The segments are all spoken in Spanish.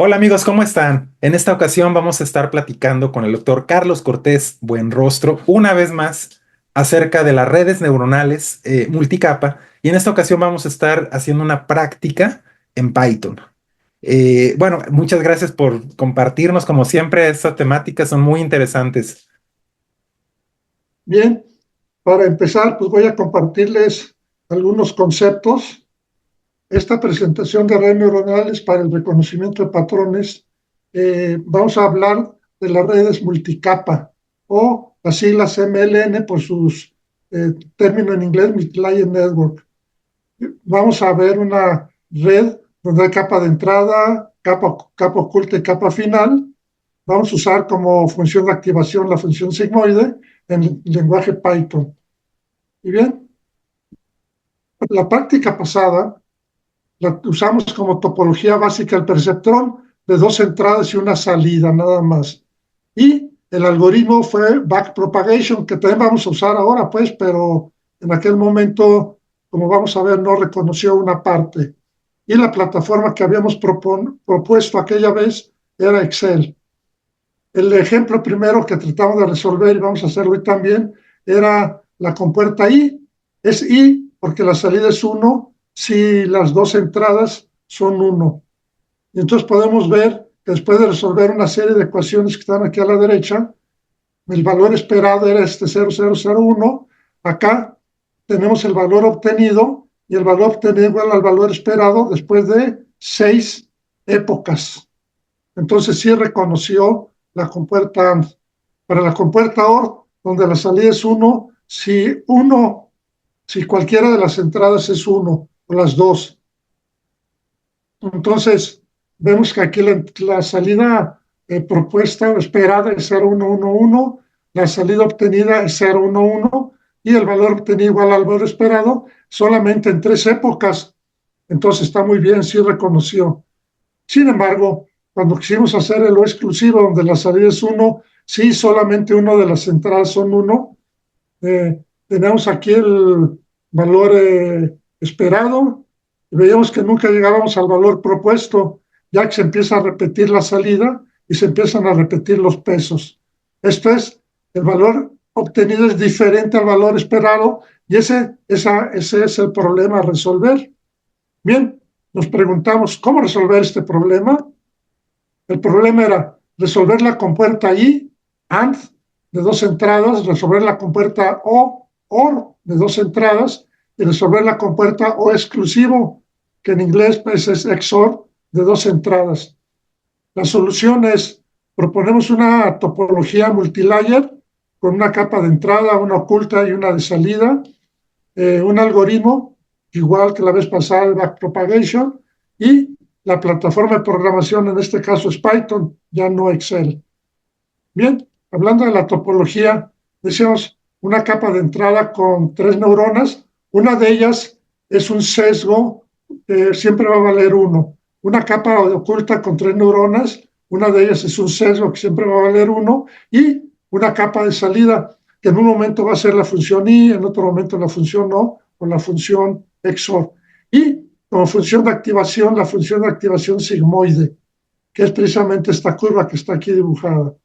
Hola amigos, ¿cómo están? En esta ocasión vamos a estar platicando con el doctor Carlos Cortés Buenrostro una vez más acerca de las redes neuronales multicapa y en esta ocasión vamos a estar haciendo una práctica en Python. Bueno, muchas gracias por compartirnos como siempre estas temáticas son muy interesantes. Bien, para empezar, pues voy a compartirles algunos conceptos. Esta presentación de redes neuronales para el reconocimiento de patrones, vamos a hablar de las redes multicapa o las siglas MLN por sus término en inglés, Multi-Layer Network. Vamos a ver una red donde hay capa de entrada, capa oculta y capa final. Vamos a usar como función de activación la función sigmoide en el lenguaje Python. Y bien, la práctica pasada la usamos como topología básica el perceptrón de dos entradas y una salida nada más. Y el algoritmo fue backpropagation, que también vamos a usar ahora, pues, pero en aquel momento, como vamos a ver, no reconoció una parte. Y la plataforma que habíamos propuesto aquella vez era Excel. El ejemplo primero que tratamos de resolver, y vamos a hacerlo hoy también, era la compuerta I. Es I porque la salida es 1 si las dos entradas son 1. Y entonces podemos ver que después de resolver una serie de ecuaciones que están aquí a la derecha, el valor esperado era este 0001. Acá tenemos el valor obtenido y el valor obtenido igual al valor esperado después de 6 épocas. Entonces sí reconoció la compuerta AND. Para la compuerta OR, donde la salida es 1, si cualquiera de las entradas es 1 o las dos. Entonces vemos que aquí la salida propuesta o esperada es 0111, la salida obtenida es 011 y el valor obtenido igual al valor esperado solamente en 3 épocas. Entonces está muy bien, sí reconoció. Sin embargo, cuando quisimos hacer el O exclusivo, donde la salida es 1, sí, solamente una de las entradas son 1. Tenemos aquí el valor esperado y veíamos que nunca llegábamos al valor propuesto, ya que se empieza a repetir la salida y se empiezan a repetir los pesos. Esto es, el valor obtenido es diferente al valor esperado y ese es el problema a resolver. Bien, nos preguntamos, ¿cómo resolver este problema? El problema era resolver la compuerta I, AND, de dos entradas, resolver la compuerta O, OR, de dos entradas, y resolver la compuerta O exclusivo, que en inglés pues, es XOR, de dos entradas. La solución es, proponemos una topología multilayer con una capa de entrada, una oculta y una de salida, un algoritmo, igual que la vez pasada, el backpropagation, y la plataforma de programación en este caso es Python, ya no Excel. Bien, hablando de la topología, decíamos una capa de entrada con 3 neuronas, una de ellas es un sesgo que siempre va a valer 1. Una capa oculta con 3 neuronas, una de ellas es un sesgo que siempre va a valer 1, y una capa de salida que en un momento va a ser la función I, en otro momento la función O, o la función XOR. Y como función de activación, la función de activación sigmoide, que es precisamente esta curva que está aquí dibujada.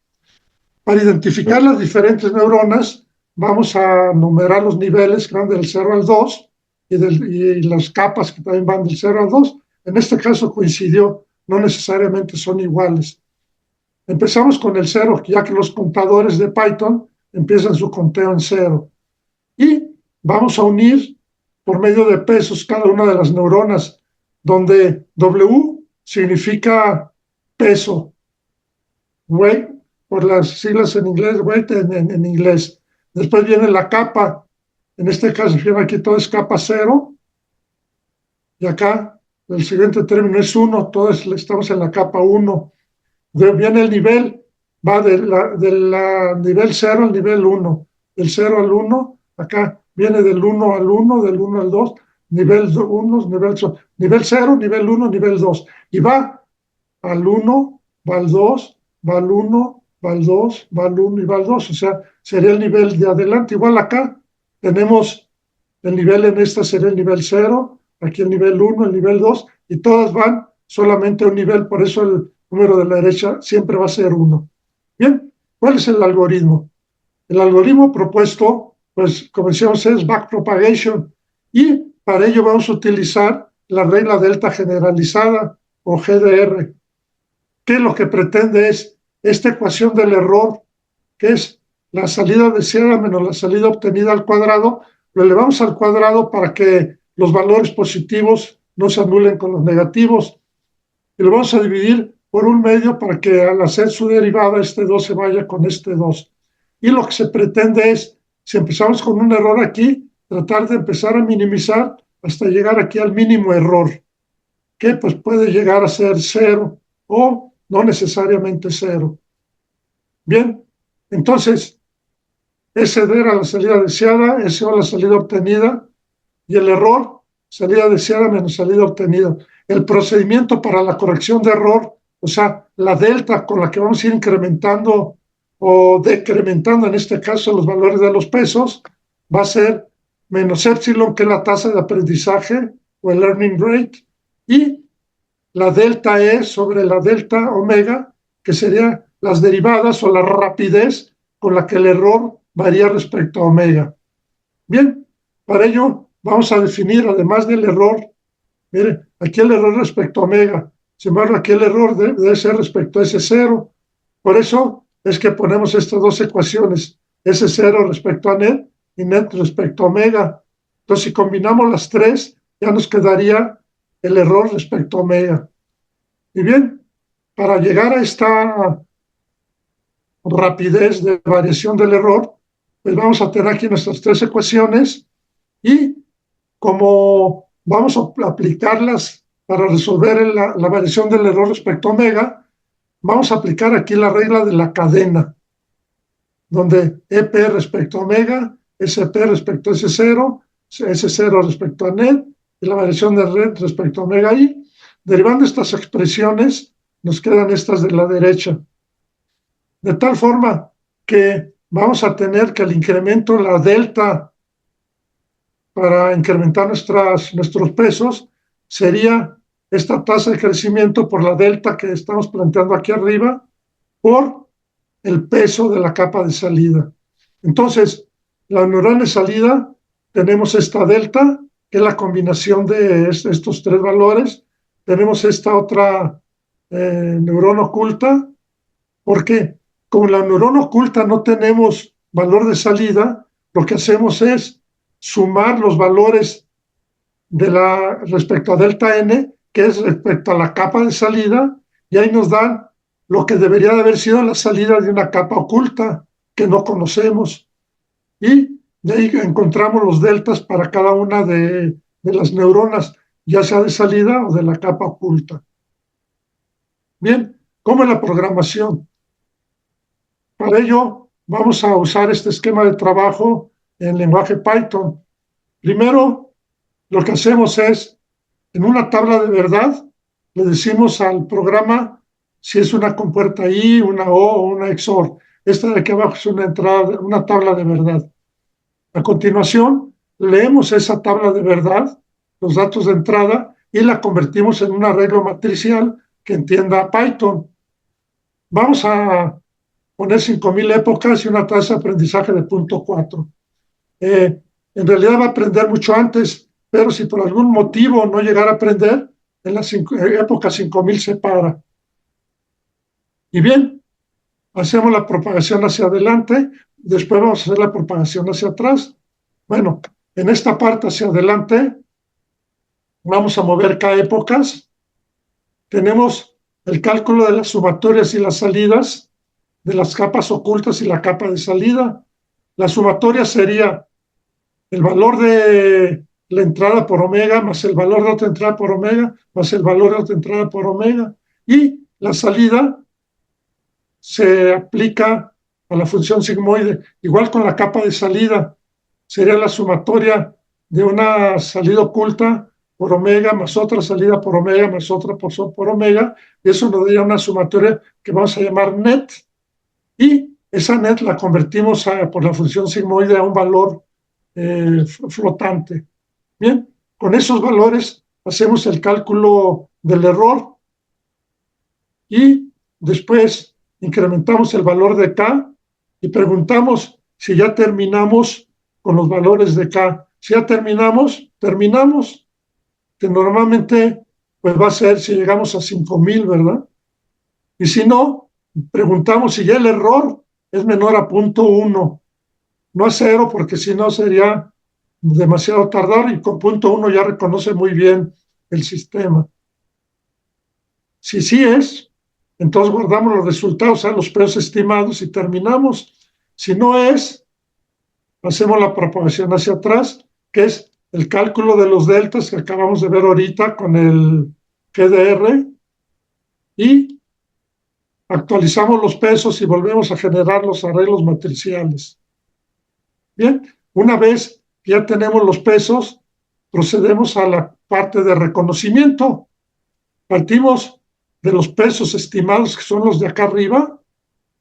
Para identificar las diferentes neuronas, vamos a numerar los niveles que van del 0 al 2 y las capas que también van del 0 al 2. En este caso coincidió, no necesariamente son iguales. Empezamos con el 0, ya que los contadores de Python empiezan su conteo en 0. Y vamos a unir por medio de pesos cada una de las neuronas, donde W significa peso, weight, por las siglas en inglés, weight en inglés. Después viene la capa, en este caso, fíjense aquí todo es capa 0, y acá el siguiente término es 1, todos estamos en la capa 1. Viene el nivel, va de nivel 0 al nivel 1, del 0 al 1, acá viene del 1 al 1, del 1 al 2, nivel 1, nivel 0, nivel 1, nivel 2, y va al 1, va al 2, va al 1, va al 2, va al 1 y va al 2, o sea, sería el nivel de adelante. Igual acá tenemos el nivel en esta sería el nivel 0, aquí el nivel 1, el nivel 2, y todas van solamente a un nivel, por eso número de la derecha siempre va a ser 1. Bien, ¿cuál es el algoritmo? El algoritmo propuesto, pues como decíamos, es backpropagation, y para ello vamos a utilizar la regla delta generalizada o GDR, que lo que pretende es esta ecuación del error, que es la salida deseada menos la salida obtenida al cuadrado, lo elevamos al cuadrado para que los valores positivos no se anulen con los negativos, y lo vamos a dividir por un medio para que al hacer su derivada este 2 se vaya con este 2. Y lo que se pretende es, si empezamos con un error aquí, tratar de empezar a minimizar hasta llegar aquí al mínimo error, que pues puede llegar a ser 0 o no necesariamente 0. Bien, entonces, SD era la salida deseada, SO la salida obtenida, y el error, salida deseada menos salida obtenida. El procedimiento para la corrección de error, o sea, la delta con la que vamos a ir incrementando o decrementando en este caso los valores de los pesos, va a ser menos epsilon, que es la tasa de aprendizaje o el learning rate, y la delta E sobre la delta omega, que serían las derivadas o la rapidez con la que el error varía respecto a omega. Bien, para ello vamos a definir, además del error, mire, aquí el error respecto a omega, sin embargo aquí el error debe ser respecto a S0. Por eso es que ponemos estas dos ecuaciones, S0 respecto a net y net respecto a omega. Entonces, si combinamos las tres, ya nos quedaría el error respecto a omega. Y bien, para llegar a esta rapidez de variación del error, pues vamos a tener aquí nuestras tres ecuaciones, y como vamos a aplicarlas para resolver la variación del error respecto a omega, vamos a aplicar aquí la regla de la cadena, donde EP respecto a omega, SP respecto a S0, S0 respecto a net, y la variación de red respecto a omega i. Derivando estas expresiones, nos quedan estas de la derecha. De tal forma que vamos a tener que el incremento, la delta, para incrementar nuestros pesos, sería esta tasa de crecimiento por la delta que estamos planteando aquí arriba, por el peso de la capa de salida. Entonces, la neurona de salida, tenemos esta delta, que es la combinación de estos tres valores. Tenemos esta otra neurona oculta, porque como la neurona oculta no tenemos valor de salida, lo que hacemos es sumar los valores respecto a delta n, que es respecto a la capa de salida, y ahí nos dan lo que debería de haber sido la salida de una capa oculta que no conocemos. Y de ahí encontramos los deltas para cada una de las neuronas, ya sea de salida o de la capa oculta. Bien, ¿cómo es la programación? Para ello, vamos a usar este esquema de trabajo en lenguaje Python. Primero, lo que hacemos es, en una tabla de verdad, le decimos al programa si es una compuerta I, una O o una XOR. Esta de aquí abajo es una tabla de verdad. A continuación, leemos esa tabla de verdad, los datos de entrada, y la convertimos en un arreglo matricial que entienda Python. Vamos a poner 5000 épocas y una tasa de aprendizaje de 0.4. En realidad va a aprender mucho antes, pero si por algún motivo no llegara a aprender, en la época 5000 se para. Y bien, hacemos la propagación hacia adelante, después vamos a hacer la propagación hacia atrás. Bueno, en esta parte hacia adelante vamos a mover K épocas. Tenemos el cálculo de las sumatorias y las salidas de las capas ocultas y la capa de salida. La sumatoria sería el valor de la entrada por omega más el valor de otra entrada por omega más el valor de otra entrada por omega, y la salida se aplica a la función sigmoide. Igual con la capa de salida, sería la sumatoria de una salida oculta por omega más otra salida por omega más otra por omega, y eso nos daría una sumatoria que vamos a llamar net, y esa net la convertimos por la función sigmoide a un valor flotante. Bien, con esos valores hacemos el cálculo del error, y después incrementamos el valor de K y preguntamos si ya terminamos con los valores de K. Si ya terminamos, que normalmente pues va a ser si llegamos a 5000, ¿verdad? Y si no, preguntamos si ya el error es menor a 0.1, no a 0, porque si no sería demasiado tardar, y con 0.1 ya reconoce muy bien el sistema. Si sí es, entonces guardamos los resultados, o sea, los precios estimados y terminamos. Si no es, hacemos la propagación hacia atrás, que es el cálculo de los deltas que acabamos de ver ahorita con el GDR, y actualizamos los pesos y volvemos a generar los arreglos matriciales. Bien, una vez que ya tenemos los pesos, procedemos a la parte de reconocimiento. Partimos de los pesos estimados, que son los de acá arriba,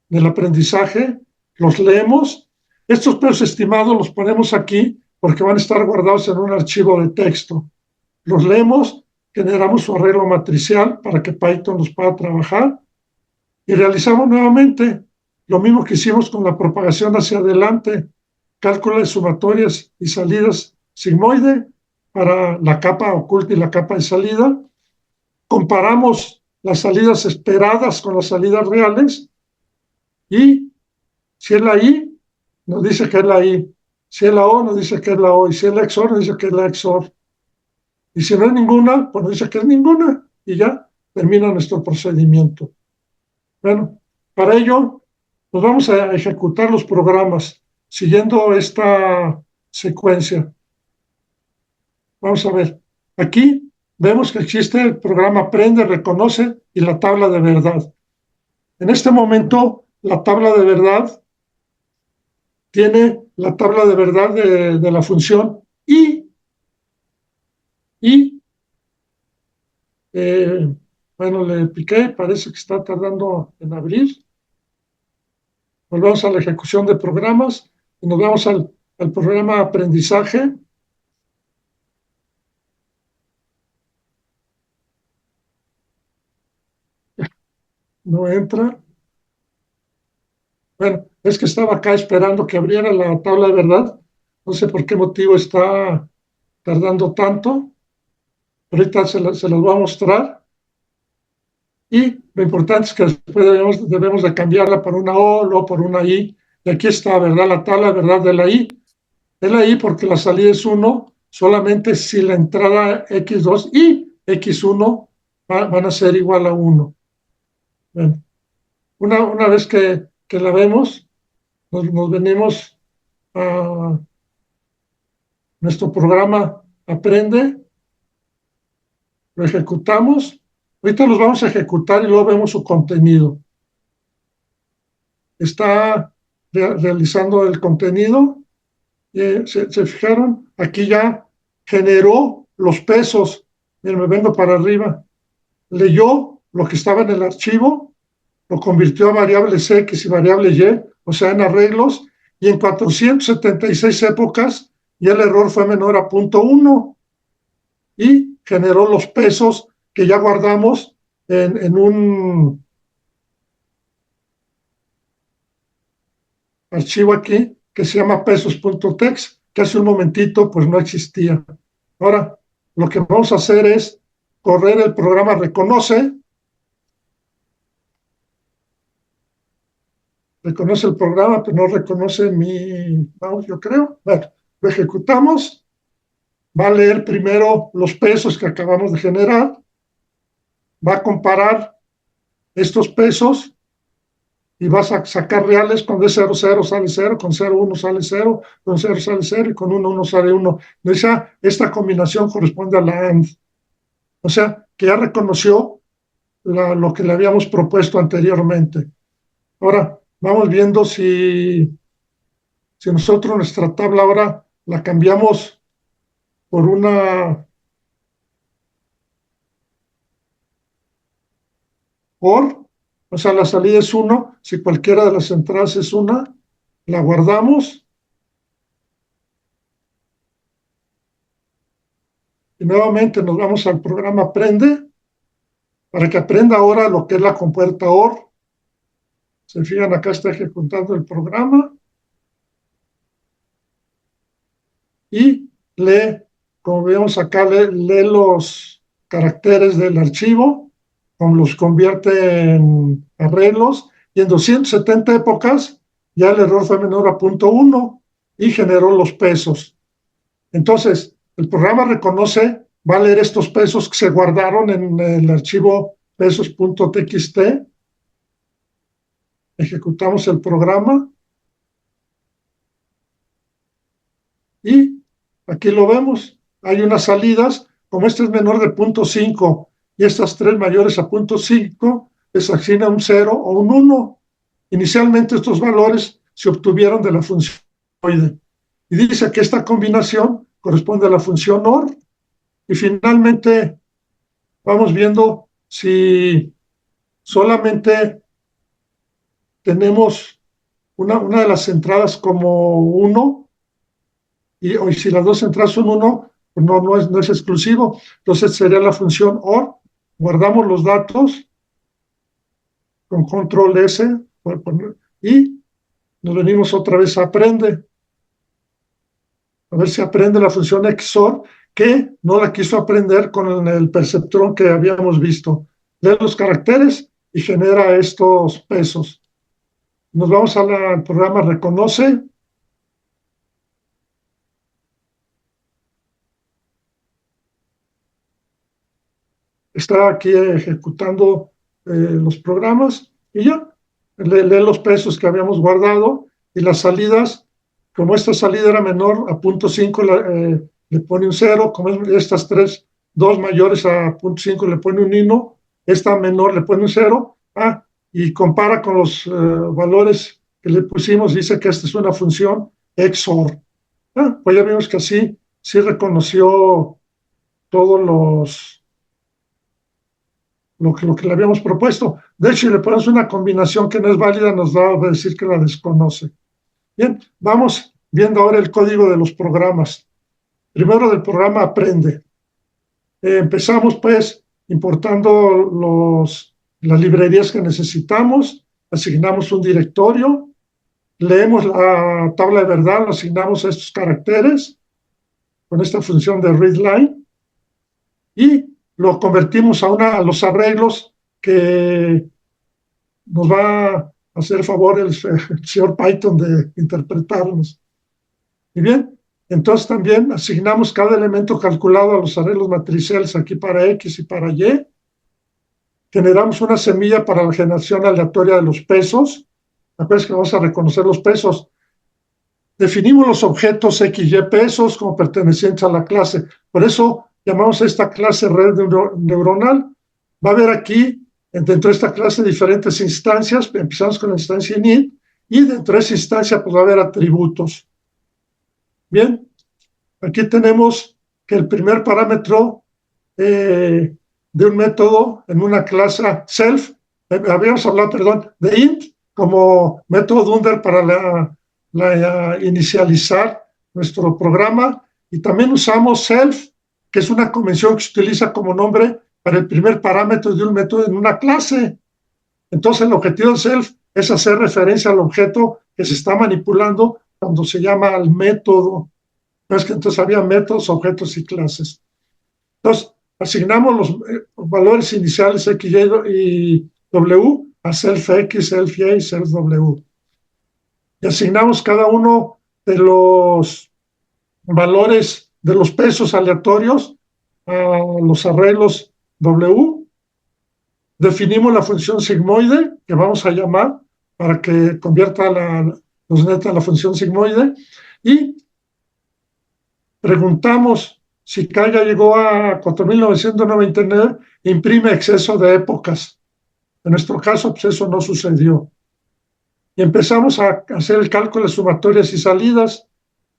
del aprendizaje, los leemos. Estos pesos estimados los ponemos aquí porque van a estar guardados en un archivo de texto. Los leemos, generamos su arreglo matricial para que Python los pueda trabajar y realizamos nuevamente lo mismo que hicimos con la propagación hacia adelante, cálculo de sumatorias y salidas sigmoide para la capa oculta y la capa de salida. Comparamos las salidas esperadas con las salidas reales y si es la I, nos dice que es la I. Si es la O, nos dice que es la O. Y si es la XOR, nos dice que es la XOR. Y si no es ninguna, pues nos dice que es ninguna. Y ya termina nuestro procedimiento. Bueno, para ello, nos vamos a ejecutar los programas siguiendo esta secuencia. Vamos a ver. Aquí vemos que existe el programa Aprende, Reconoce y la tabla de verdad. En este momento, la tabla de verdad tiene la tabla de verdad de la función y bueno, le piqué, parece que está tardando en abrir. Volvemos a la ejecución de programas y nos vamos al programa aprendizaje. No entra. Bueno, es que estaba acá esperando que abriera la tabla de verdad. No sé por qué motivo está tardando tanto. Ahorita se los voy a mostrar. Y lo importante es que después debemos de cambiarla por una O, luego por una I. Y aquí está, ¿verdad? La tabla de verdad de la I. De la I porque la salida es 1, solamente si la entrada X2 y X1 van a ser igual a 1. Bueno, una vez que la vemos, nos venimos a nuestro programa Aprende, lo ejecutamos. Ahorita los vamos a ejecutar y luego vemos su contenido. Está realizando el contenido. ¿Se fijaron? Aquí ya generó los pesos. Miren, me vengo para arriba. Leyó lo que estaba en el archivo, lo convirtió a variables X y variables Y, o sea, en arreglos, y en 476 épocas ya el error fue menor a 0.1 y generó los pesos que ya guardamos en un archivo aquí que se llama pesos.txt, que hace un momentito pues no existía. Ahora, lo que vamos a hacer es correr el programa Reconoce el programa, pero no reconoce mi mouse, yo creo. Bueno, lo ejecutamos, va a leer primero los pesos que acabamos de generar, va a comparar estos pesos y vas a sacar reales. Con D00 sale 0, con 01 sale 0, con 0 sale 0 y con 1 sale 1. Esta combinación corresponde a la AND. O sea, que ya reconoció lo que le habíamos propuesto anteriormente. Ahora, vamos viendo si nosotros nuestra tabla ahora la cambiamos por una OR, o sea, la salida es 1, si cualquiera de las entradas es 1, la guardamos y nuevamente nos vamos al programa Aprende para que aprenda ahora lo que es la compuerta OR. Se fijan, acá está ejecutando el programa y lee, como vemos acá, lee los caracteres del archivo, los convierte en arreglos, y en 270 épocas ya el error fue menor a 0.1 y generó los pesos. Entonces, el programa reconoce, va a leer estos pesos que se guardaron en el archivo pesos.txt. Ejecutamos el programa y aquí lo vemos. Hay unas salidas, como este es menor de 0.5 y estas tres mayores a 0.5, les asigna un 0 o un 1. Inicialmente estos valores se obtuvieron de la función oide. Y dice que esta combinación corresponde a la función OR. Y finalmente vamos viendo si solamente tenemos una de las entradas como 1, y si las dos entradas son 1, pues no es exclusivo. Entonces sería la función OR. Guardamos los datos con control S y nos venimos otra vez a aprende. A ver si aprende la función XOR, que no la quiso aprender con el perceptrón que habíamos visto. Lee los caracteres y genera estos pesos. Nos vamos al programa reconoce. Está aquí ejecutando los programas y ya lee los pesos que habíamos guardado y las salidas. Como esta salida era menor a 0.5, le pone un 0, como estas dos mayores a 0.5 le pone un 1, esta menor le pone un 0, y compara con los valores que le pusimos, dice que esta es una función XOR. Pues ya vimos que así sí reconoció todos lo que le habíamos propuesto. De hecho, si le ponemos una combinación que no es válida, nos va a decir que la desconoce. Bien, vamos viendo ahora el código de los programas. Primero del programa aprende. Empezamos pues importando las librerías que necesitamos, asignamos un directorio, leemos la tabla de verdad, asignamos estos caracteres con esta función de readline y lo convertimos a los arreglos que nos va a hacer favor el señor Python de interpretarnos. Y bien, entonces también asignamos cada elemento calculado a los arreglos matriciales aquí para X y para Y. Generamos una semilla para la generación aleatoria de los pesos. Acuérdense que vamos a reconocer los pesos. Definimos los objetos X, Y pesos como pertenecientes a la clase. Por eso llamamos a esta clase red neuronal. Va a haber aquí, dentro de esta clase, diferentes instancias. Empezamos con la instancia init y dentro de esa instancia pues, va a haber atributos. Bien, aquí tenemos que el primer parámetro de un método en una clase self, habíamos hablado, perdón, de int como método dunder para inicializar nuestro programa, y también usamos self, que es una convención que se utiliza como nombre para el primer parámetro de un método en una clase. Entonces el objetivo de self es hacer referencia al objeto que se está manipulando cuando se llama al método. No es que entonces había métodos, objetos y clases. Entonces, asignamos los valores iniciales X, Y W a self X, self Y y self W. Y asignamos cada uno de los valores de los pesos aleatorios a los arreglos W. Definimos la función sigmoide, que vamos a llamar para que convierta los netos a la función sigmoide, y preguntamos si K ya llegó a 4.999, imprime exceso de épocas. En nuestro caso, pues eso no sucedió. Y empezamos a hacer el cálculo de sumatorias y salidas.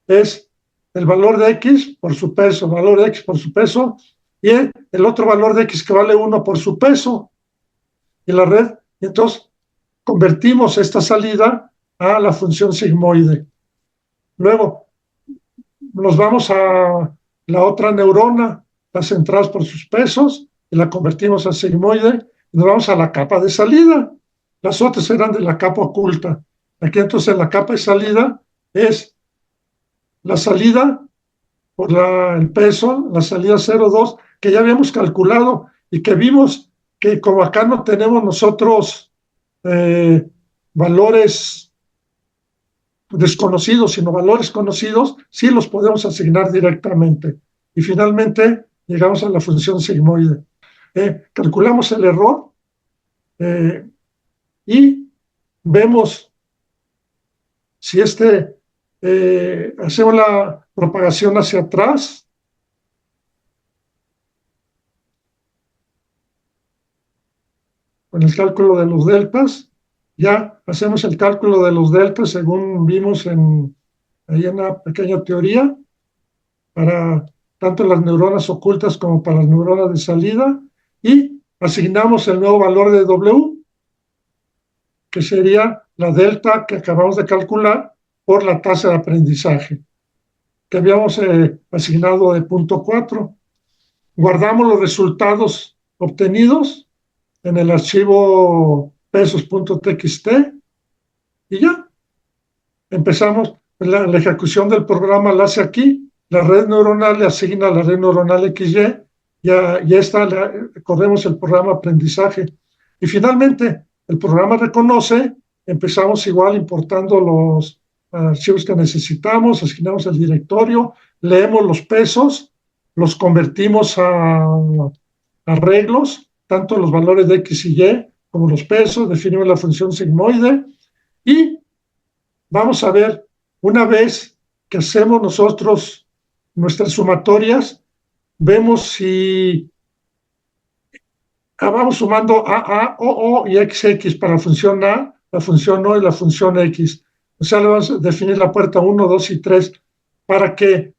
Es el valor de X por su peso, valor de X por su peso, y el otro valor de X que vale 1 por su peso. Y la red, y entonces convertimos esta salida a la función sigmoide. Luego, nos vamos a la otra neurona, las entradas por sus pesos, y la convertimos a sigmoide, y nos vamos a la capa de salida. las otras eran de la capa oculta. Aquí entonces la capa de salida es la salida por el peso, la salida 0,2, que ya habíamos calculado y que vimos que como acá no tenemos nosotros valores desconocidos, sino valores conocidos, sí los podemos asignar directamente. Y finalmente llegamos a la función sigmoide. Calculamos el error y vemos si hacemos la propagación hacia atrás, con el cálculo de los deltas, ya hacemos el cálculo de los deltas según vimos ahí en una pequeña teoría, para tanto las neuronas ocultas como para las neuronas de salida, y asignamos el nuevo valor de W, que sería la delta que acabamos de calcular por la tasa de aprendizaje, que habíamos asignado de 0,4. Guardamos los resultados obtenidos en el archivo pesos.txt y ya empezamos. La ejecución del programa la hace aquí, la red neuronal le asigna a la red neuronal XY, ya corremos el programa aprendizaje. Y finalmente, el programa reconoce, empezamos igual importando los archivos que necesitamos, asignamos el directorio, leemos los pesos, los convertimos a arreglos, tanto los valores de X y Y como los pesos, definimos la función sigmoide y vamos a ver, una vez que hacemos nosotros nuestras sumatorias, vemos si vamos sumando A, O y XX para la función A, la función O y la función X. O sea, le vamos a definir la puerta 1, 2 y 3 para que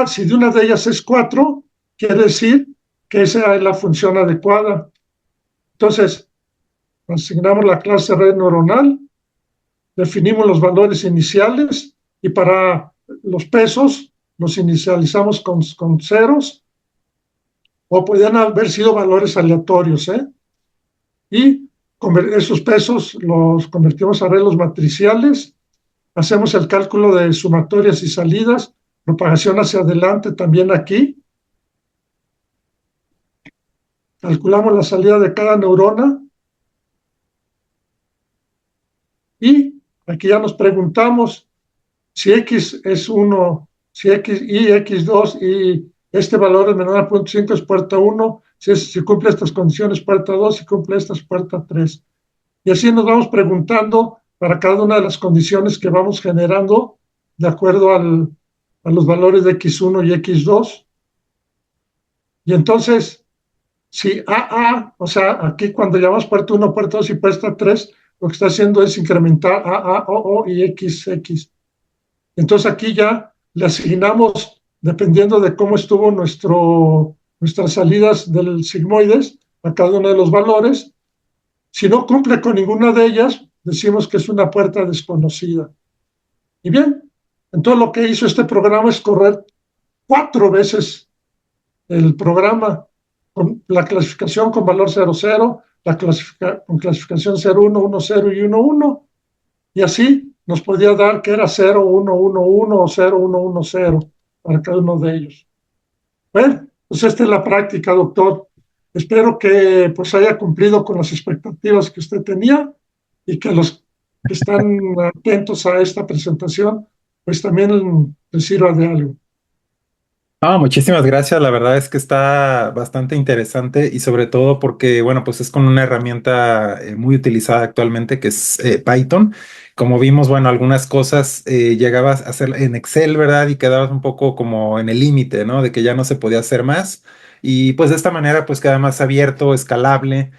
si de una de ellas es 4, quiere decir que esa es la función adecuada. Entonces, asignamos la clase red neuronal, definimos los valores iniciales y para los pesos los inicializamos con ceros o podrían haber sido valores aleatorios, y esos pesos los convertimos a arreglos matriciales, hacemos el cálculo de sumatorias y salidas, propagación hacia adelante también aquí, calculamos la salida de cada neurona y aquí ya nos preguntamos si X es 1, si X y X2 y este valor es menor a 0,5 es puerta 1, si cumple estas condiciones puerta 2, si cumple estas puerta 3. Y así nos vamos preguntando para cada una de las condiciones que vamos generando de acuerdo a los valores de X1 y X2. Y entonces, si AA, o sea, aquí cuando llamamos puerta 1, puerta 2 y puerta 3, lo que está haciendo es incrementar AA, OO y XX. Entonces aquí ya le asignamos, dependiendo de cómo estuvo nuestras salidas del sigmoides, a cada uno de los valores. Si no cumple con ninguna de ellas, decimos que es una puerta desconocida. Y bien, entonces lo que hizo este programa es correr 4 veces el programa con la clasificación con valor 00, con clasificación 01, 10 y 11, y así nos podía dar que era 0111 o 0110 para cada uno de ellos. Bueno, pues esta es la práctica, doctor. Espero que pues haya cumplido con las expectativas que usted tenía y que los que están atentos a esta presentación pues también les sirva de algo. Muchísimas gracias. La verdad es que está bastante interesante y sobre todo porque, bueno, pues es con una herramienta muy utilizada actualmente que es Python. Como vimos, bueno, algunas cosas llegabas a hacer en Excel, ¿verdad? Y quedabas un poco como en el límite, ¿no? De que ya no se podía hacer más. Y pues de esta manera pues queda más abierto, escalable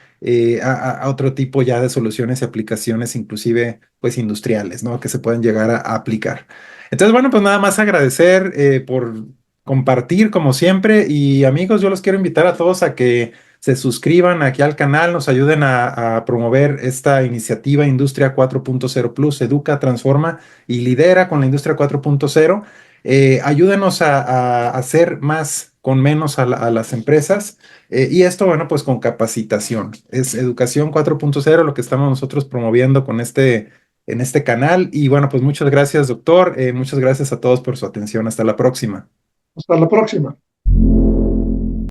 a otro tipo ya de soluciones y aplicaciones, inclusive pues industriales, ¿no? Que se pueden llegar a aplicar. Entonces, bueno, pues nada más agradecer por compartir como siempre y amigos, yo los quiero invitar a todos a que se suscriban aquí al canal, nos ayuden a promover esta iniciativa Industria 4.0 Plus, educa, transforma y lidera con la Industria 4.0. Ayúdenos a hacer más con menos a las empresas. Y esto, bueno, pues con capacitación. Es Educación 4.0 lo que estamos nosotros promoviendo con en este canal. Y bueno, pues muchas gracias, doctor. Muchas gracias a todos por su atención. Hasta la próxima. Hasta la próxima.